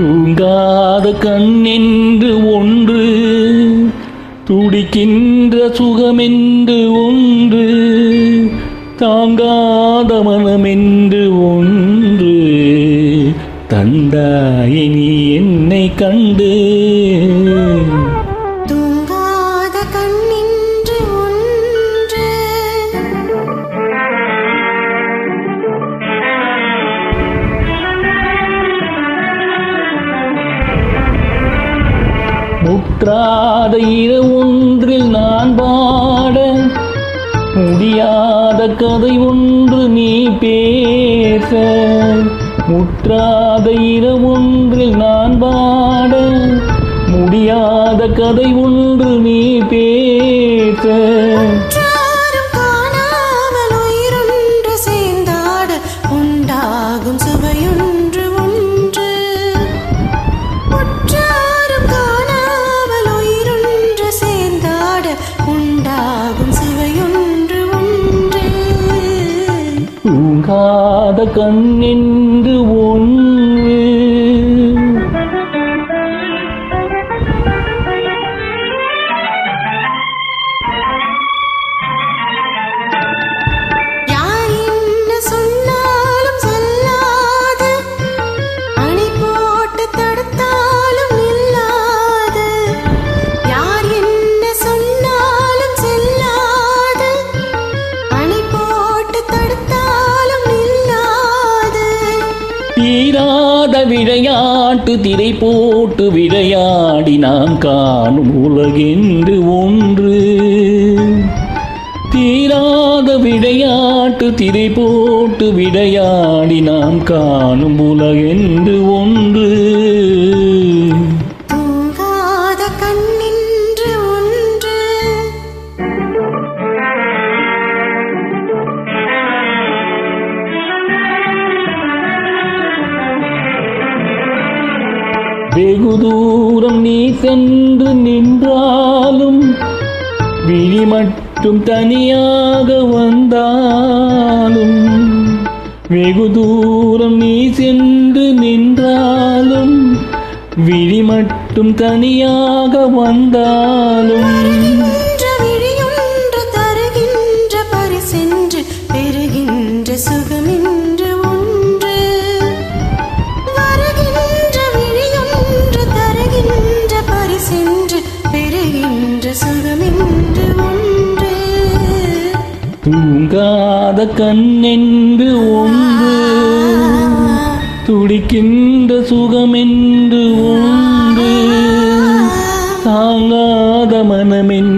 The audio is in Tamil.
தூங்காத கண்ணென்று ஒன்று, துடிக்கின்ற சுகமென்று ஒன்று, தாங்காத மனமென்று ஒன்று, தந்தாயே நீ என்னை கண்டு. தூங்காத கண்ணென்று ஒன்று, முற்றாத இரவொன்றில் நான் பாட, முடியாத கதை ஒன்று நீ பேச. முற்றாத இரவொன்றில் நான் பாட, முடியாத கதை ஒன்று நீ பேச. உற்றாரும் காணாமல் உயிரொன்று சேர்ந்தாட உண்டாகும் சுவையொன்று ஒன்று. உற்றாரும் காணாமல் உயிரொன்று சேர்ந்தாட உண்டாகும் சுவையொன்று ஒன்று. தூங்காத கண்ணென்று ஒன்று. யார் என்ன சொன்னாலும் சொல்லாது, அணை போட்டு தடுத்தாலும் நில்லாது. யார் என்ன சொன்னாலும் செல்லாது, அணை போட்டு தடுத்தாலும் நில்லாது. தீராத விளையாட்டு திரை போட்டு விளையாடி நாம் காணும் உலகென்று ஒன்று. தீராத விளையாட்டு திரை போட்டு விளையாடி நாம் காணும் உலகென்று ஒன்று. தூங்காத கண்ணென்று ஒன்று, வெகு தூரம் நீ சென்று நின்றாலும், விழி மட்டும் தனியாக வந்தாலும். வெகு தூரம் நீ சென்று நின்றாலும், விழி மட்டும் தனியாக வந்தாலும். வருகின்ற விழியொன்று தருகின்ற பரிசென்று பெறுகின்ற சுகமென்று ஒன்று. வருகின்ற விழியொன்று தருகின்ற பரிசென்று பெறுகின்ற சுகமென்று ஒன்று. தூங்காத கண்ணென்று ஒன்று, துடிக்கின்ற சுகமென்று ஒன்று, தாங்காத மனமென்று